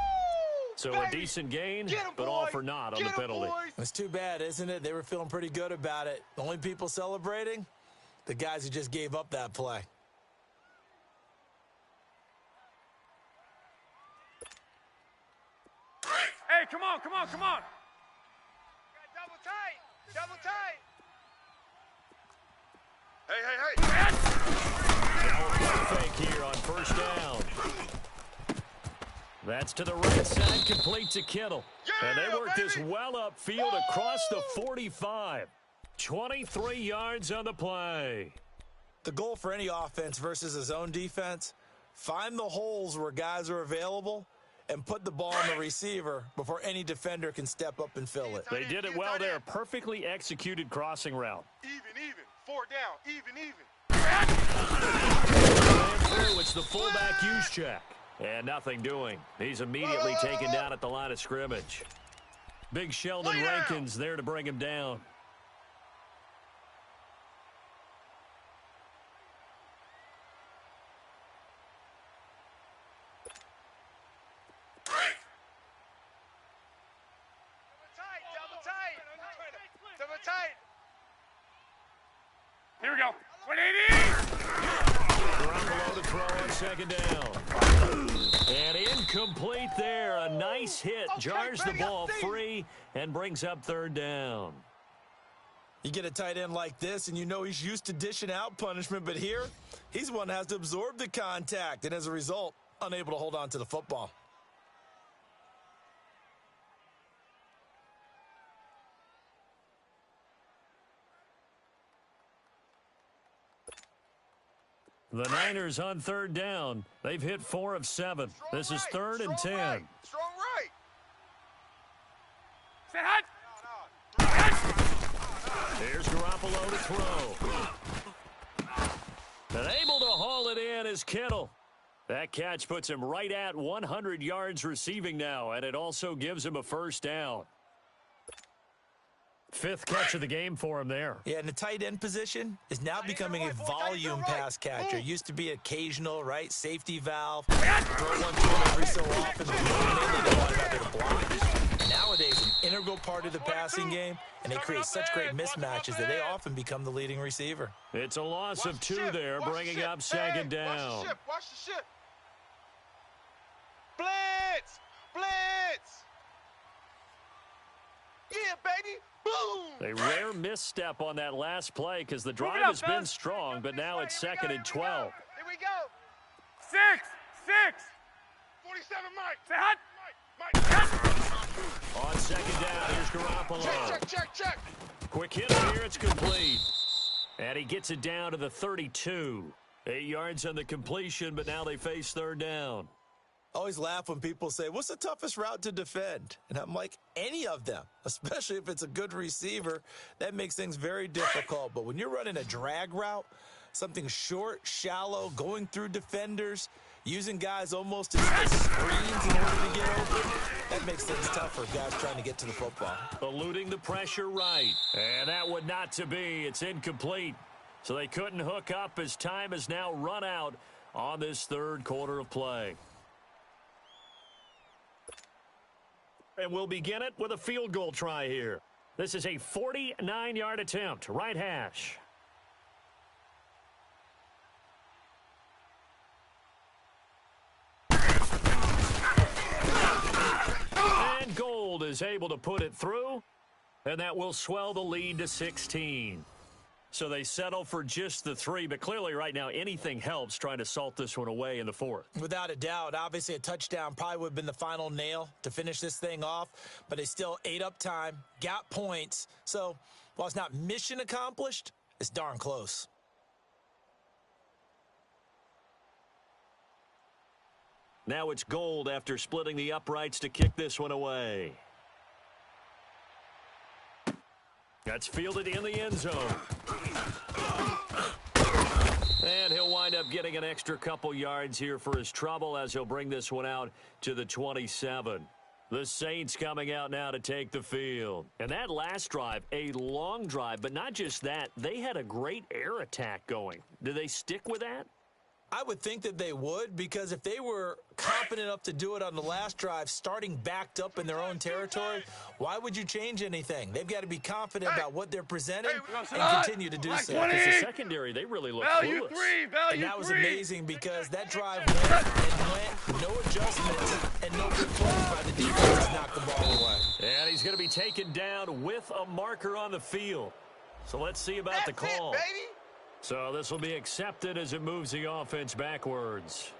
So a decent gain, but all for naught on the penalty. It's too bad, isn't it? They were feeling pretty good about it. The only people celebrating, the guys who just gave up that play. Hey, come on, come on, come on. Double tight. Double tight. Hey. Fake here on first down. That's to the right side, complete to Kittle. And they worked this well upfield across the 45. 23 yards on the play. The goal for any offense versus a zone defense, find the holes where guys are available and put the ball on the receiver before any defender can step up and fill it. They did it well there. Perfectly executed crossing route. Even. 4 down. Even. And through, it's the fullback Juszczyk. And nothing doing. He's immediately taken down at the line of scrimmage. Big Sheldon Rankins there to bring him down. Double tight. Here we go. 180. Garoppolo to throw on second down. And incomplete there. A nice hit. Jars the ball free and brings up third down. You get a tight end like this, and you know he's used to dishing out punishment, but here, he's the one that has to absorb the contact, and as a result, unable to hold on to the football. The Niners on third down. They've hit 4 of 7. This is 3rd and 10. Right. Strong right. Say hot. Here's Garoppolo to throw. And able to haul it in is Kittle. That catch puts him right at 100 yards receiving now, and it also gives him a first down. 5th catch of the game for him there. Yeah, and the tight end position is now becoming a volume pass catcher. Used to be occasional, right? Safety valve. Throw one to him every so often. They don't want him out there to block. Nowadays, an integral part of the passing game, and they create such great mismatches that they often become the leading receiver. It's a loss of 2 there, bringing up second down. Watch the ship. Blitz. Yeah, baby. Boom. A rare misstep on that last play because the drive has been strong, but now it's 2nd and 12. Here we go. 6. 47, Mike. Say hot. Mike. On second down, here's Garoppolo. Check. Quick hit here, it's complete. And he gets it down to the 32. 8 yards on the completion, but now they face third down. I always laugh when people say, what's the toughest route to defend? And I'm like, any of them, especially if it's a good receiver. That makes things very difficult. But when you're running a drag route, something short, shallow, going through defenders, using guys almost as screens in order to get open, that makes things tough for guys trying to get to the football. Eluding the pressure right. And that would not to be. It's incomplete. So they couldn't hook up as time has now run out on this third quarter of play. And we'll begin it with a field goal try here. This is a 49-yard attempt, right hash. And Gold is able to put it through, and that will swell the lead to 16. So they settle for just the 3, but clearly right now anything helps trying to salt this one away in the 4th. Without a doubt, obviously a touchdown probably would have been the final nail to finish this thing off, but they still ate up time, got points. So while it's not mission accomplished, it's darn close. Now it's Gold after splitting the uprights to kick this one away. That's fielded in the end zone. And he'll wind up getting an extra couple yards here for his trouble as he'll bring this one out to the 27. The Saints coming out now to take the field. And that last drive, a long drive, but not just that. They had a great air attack going. Do they stick with that? I would think that they would, because if they were confident enough to do it on the last drive, starting backed up in their own territory, why would you change anything? They've got to be confident about what they're presenting and continue to do so. Because the secondary, they really look Value clueless. 3, value 3. And that was amazing because that drive went and went, no adjustments and no good plays by the defense to knock the ball away. And he's going to be taken down with a marker on the field. So let's see about the That's call. it, baby. So this will be accepted as it moves the offense backwards.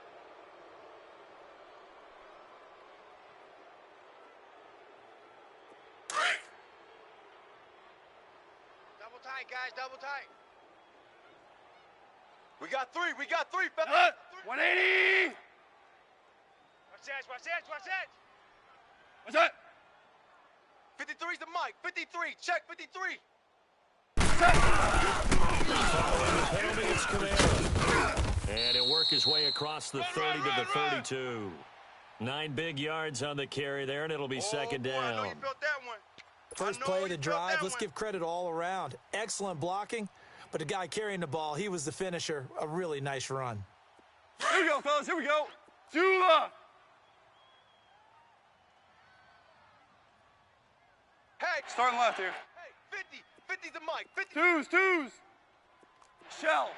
Double tight, guys, double tight. We got 3, fella. 180. Watch that, watch that, watch that. What's that? 53's the mic, 53, check 53. Penalty, it's Kamara. And he'll work his way across the 30 to the 32. 9 big yards on the carry there, and it'll be second I know down. you built that one. First play of the drive, let's give credit all around. Excellent blocking, but the guy carrying the ball, he was the finisher. A really nice run. Here we go, fellas. Here we go. Zula. Hey, Starting left here. hey, 50, 50's the mic, 50. Twos. Shell.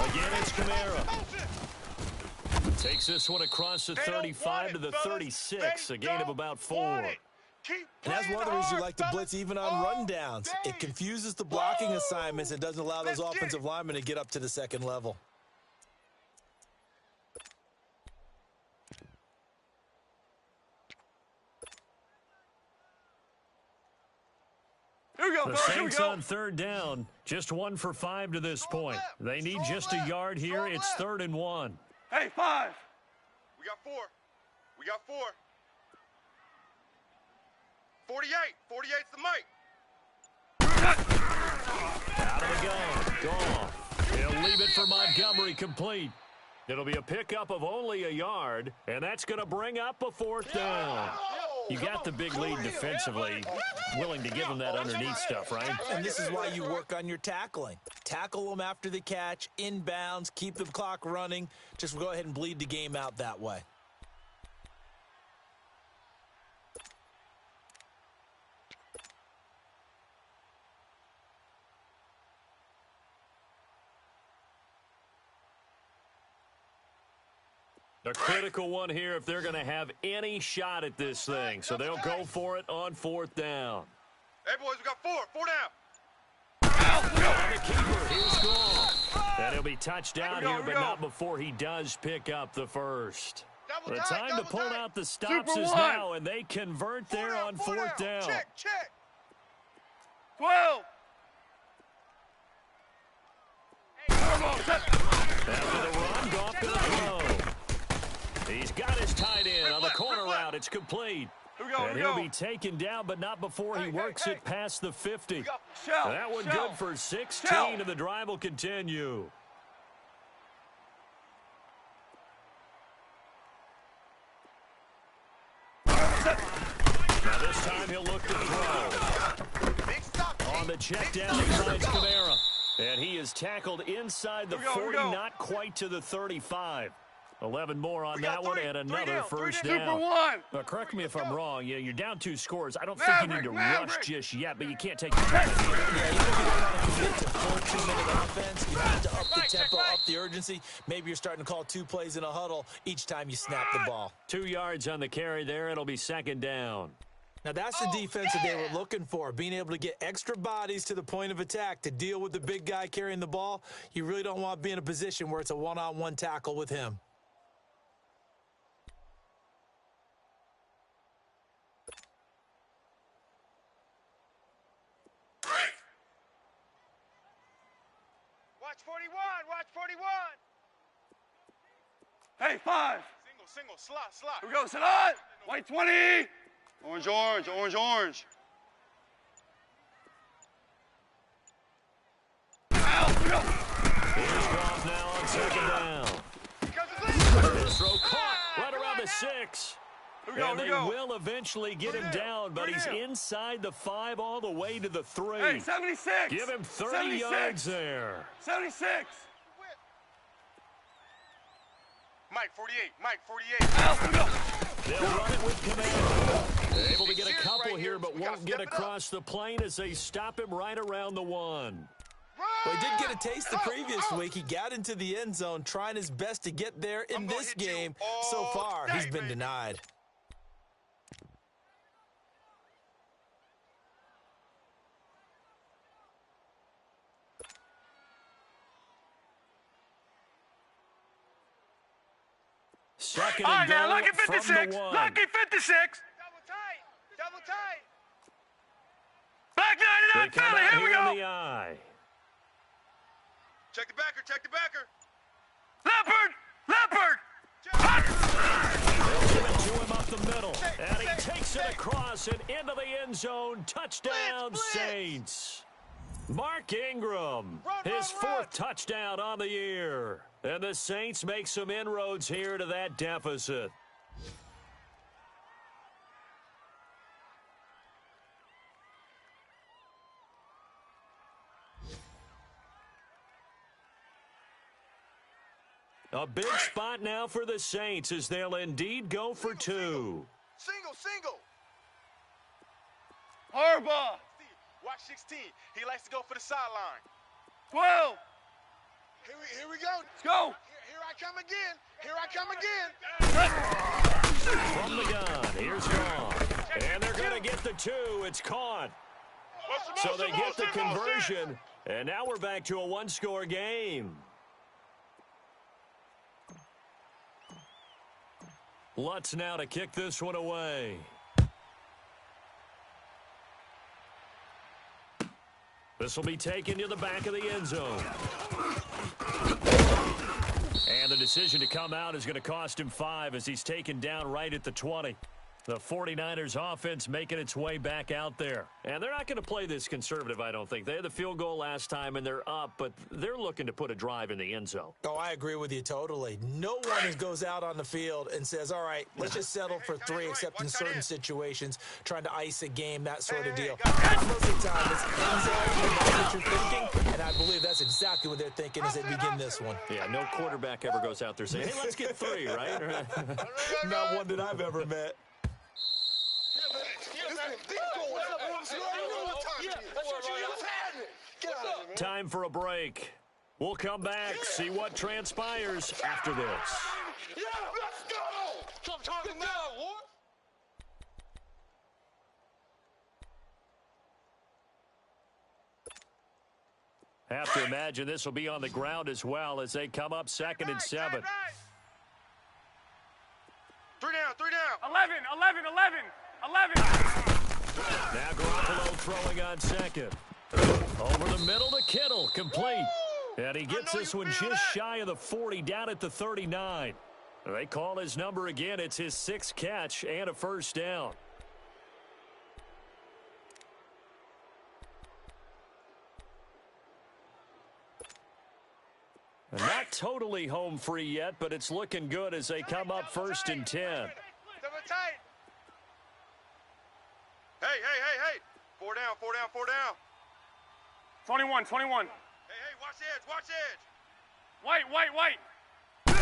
Again, it's Kamara. Takes this one across the 35 to the 36, a gain of about 4. And that's one of the reasons you like to blitz even on rundowns. It confuses the blocking assignments and doesn't allow those offensive linemen to get up to the second level. Here we go, The fellas. Here we Saints go. on third down, just 1 for 5 to this point. They need just a yard here. It's 3rd and 1. Hey, 5. We got 4. We got 4. 48. 48's the mic. Out of the gun. Goff. He'll leave it for Montgomery, complete. It'll be a pickup of only a yard, and that's going to bring up a 4th down. You got the big lead defensively, willing to give them that underneath stuff, right? And this is why you work on your tackling. Tackle them after the catch, inbounds, keep the clock running. Just go ahead and bleed the game out that way. A critical one here if they're going to have any shot at this thing. So they'll go for it on 4th down. Hey, boys, we got 4. 4 down. And the keeper, here's Goff. And he'll be touched down here, but not before he does pick up the first. Double The tight, time to double pull tight. out the stops Super is one. now, and they convert there on 4th down. Check. 12. After the run, Goff to the throw. He's got his tight end on the corner route. It's complete. Here we go. And he'll be taken down, but not before he works it past the 50. Shell. That one Shell. good for 16, Shell. and the drive will continue. Now this time he'll look to throw. Big stop. On the check down, he finds Kamara. And he is tackled inside the Here we go, 40, here we go. not quite to the 35. 11 more on We got that one, three. and Three another down, three first down. Super down. 1. Now, correct me if I'm wrong. Yeah, you're down 2 scores. I don't think you need to rush Maverick. just yet, but you can't take your time. Yeah, even if you don't want to get to full 2-minute offense, you have to up the tempo, up the urgency. Maybe you're starting to call 2 plays in a huddle each time you snap the ball. 2 yards on the carry there. It'll be second down. Now, that's the defense that they were looking for, being able to get extra bodies to the point of attack to deal with the big guy carrying the ball. You really don't want to be in a position where it's a one-on-one tackle with him. Watch 41. Watch 41. Hey, 5. Single. Slot. Here we go. Salat. White 20. Orange. Here we go. Here's Goff now on second down. Because it's legal. This throw caught right around the 6. And they will eventually get him down, but he's inside the 5 all the way to the 3. Hey, 76. Give him 30 76. yards there. 76. Mike, 48. Mike, 48. They'll run it with command. Able to get a couple here, but won't get across the plane as they stop him right around the 1. Well, he did get a taste the previous week. He got into the end zone, trying his best to get there in this game. So far, he's been denied. Second All right, and goal now, lucky from 56. the 1. Lucky 56. Double tight. Double tight. Black They 99 come Philly. out Here we here in go. the eye. Check the backer. Check the backer. Leopard. Leopard. They'll give it to him up the middle. And he takes it across and into the end zone. Touchdown, Blitz. Saints. Mark Ingram, Run, his run, run. 4th touchdown on the year. And the Saints make some inroads here to that deficit. A big spot now for the Saints as they'll indeed go for 2. Single. Harbaugh. Watch 16. He likes to go for the sideline. 12. Here we go. Let's go. Here I come again. Here I come again. From the gun, here's Long. And they're going to get the 2. It's caught. So they get the conversion. And now we're back to a 1-score game. Lutz now to kick this one away. This will be taken to the back of the end zone. And the decision to come out is going to cost him 5 as he's taken down right at the 20. The 49ers offense making its way back out there. And they're not going to play this conservative, I don't think. They had the field goal last time, and they're up, but they're looking to put a drive in the end zone. Oh, I agree with you totally. No one goes out on the field and says, all right, let's just settle for 3, except in certain situations, trying to ice a game, that sort of deal. Most of the time, it's end zone, and that's what you're thinking, and I believe that's exactly what they're thinking as they begin this one. Yeah, no quarterback ever goes out there saying, hey, let's get 3, right? Not one that I've ever met. Time for a break. We'll come back, see what transpires after this. Yeah, let's go. What I'm talking about, Lord. Have to imagine this will be on the ground as well as they come up 2nd and 7. Right. 3 down. 11. 11. Now Garoppolo throwing on 2nd. Over the middle to Kittle, complete. And he gets this one just shy of the 40, down at the 39. They call his number again. It's his 6th catch and a first down. And not totally home free yet, but it's looking good as they come up 1st and 10. Double tight. Hey. 4 down. 21. Hey, watch the edge. White. Now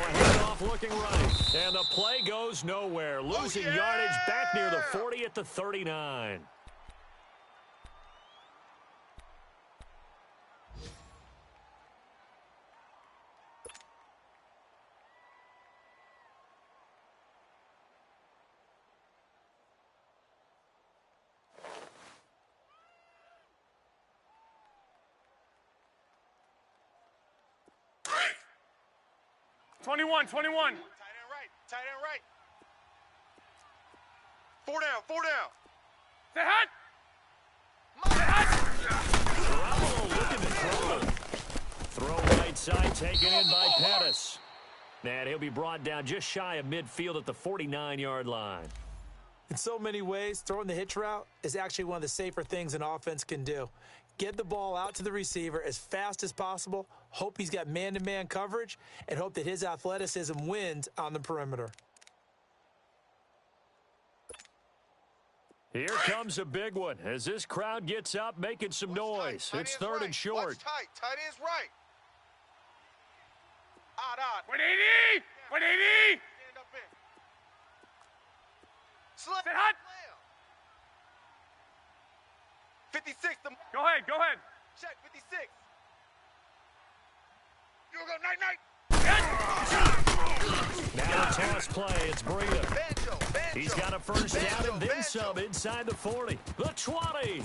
a handoff looking right. And the play goes nowhere. Losing yardage back near the 40 at the 39. Tight end right. 4 down. Say hot. Garoppolo looking to throw it. Throw right side, taken in by Pettis. And he'll be brought down just shy of midfield at the 49-yard line. In so many ways, throwing the hitch route is actually one of the safer things an offense can do. Get the ball out to the receiver as fast as possible, hope he's got man-to-man coverage, and hope that his athleticism wins on the perimeter. Here comes a big one as this crowd gets up making some noise. It's third and short. What's tight? Tight end's right. Odd. 180! 180! Stand up in. Slip. Sit hot. 56. Go ahead. Check 56. You go night. Now a toss play. It's Breida. Banjo. He's got a first down and then some inside the 40. The 20.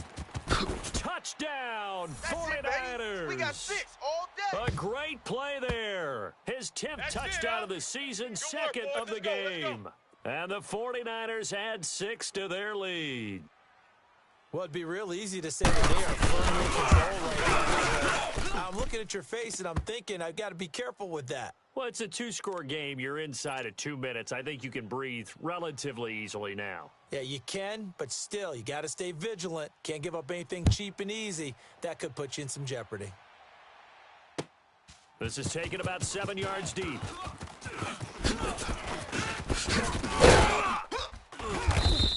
Touchdown, That's it, baby. 49ers. We got 6 all day. A great play there. His 10th That's touchdown it, of the season, Good second work, boys. of the Let's go, let's game. And the 49ers add 6 to their lead. Well, it'd be real easy to say that they are firmly in control right now. I'm looking at your face, and I'm thinking I've got to be careful with that. Well, it's a 2-score game. You're inside of 2 minutes. I think you can breathe relatively easily now. Yeah, you can, but still, you got to stay vigilant. Can't give up anything cheap and easy. That could put you in some jeopardy. This is taken about 7 yards deep.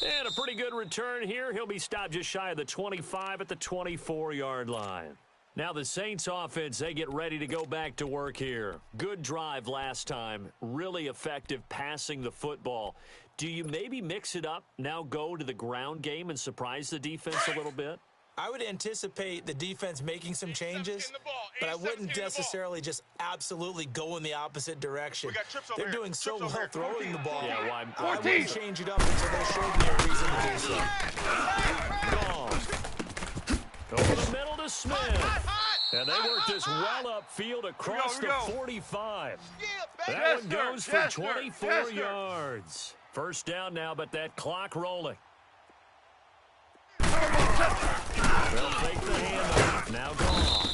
And a pretty good return here. He'll be stopped just shy of the 25 at the 24-yard line. Now the Saints offense, they get ready to go back to work here. Good drive last time. Really effective passing the football. Do you maybe mix it up, now go to the ground game and surprise the defense a little bit? I would anticipate the defense making some changes, but I wouldn't necessarily just absolutely go in the opposite direction. We got trips over They're here. doing so Trips over well here. throwing the ball. Yeah, well, I wouldn't change it up until they showed me a reason to do so. Gone. Over the middle to Smith. And they work this well upfield across we the go. 45. Yeah, baby. That one Yes, goes sir. for Yes, sir. 24 Yes, sir. yards. First down now, but that clock rolling. They'll take the handoff. Now gone.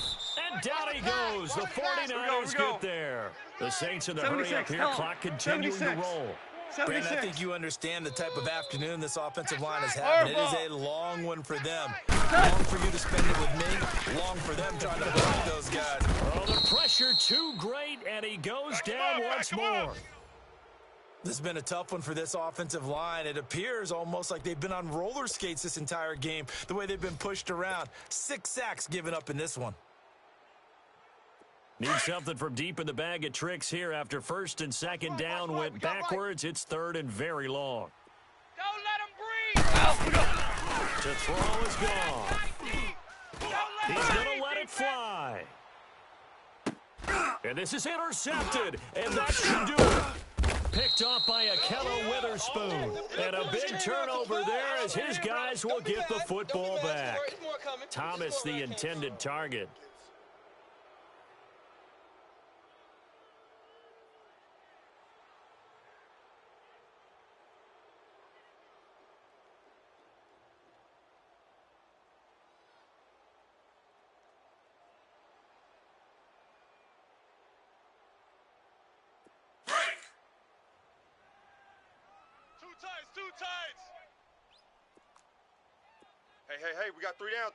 And down he goes. The 49ers get there. The Saints in the hurry up 76. here. Hell, Clock continuing to 76. roll. Brandon, 76. I think you understand the type of afternoon this offensive line is having. It is a long one for them. Long for you to spend it with me. Long for them trying to block those guys. Oh, the pressure too great, and he goes down once more. This has been a tough one for this offensive line. It appears almost like they've been on roller skates this entire game, the way they've been pushed around. 6 sacks given up in this one. Need something from deep in the bag of tricks here after first and second down went backwards. It's third and very long. Don't let him breathe. The throw is gone. He's going to let it fly. And this is intercepted, and that should do it. Picked off by Akello Witherspoon. And a big turnover there as his guys will get the football back. Thomas, the intended target. Two tights. Hey, we got 3 down.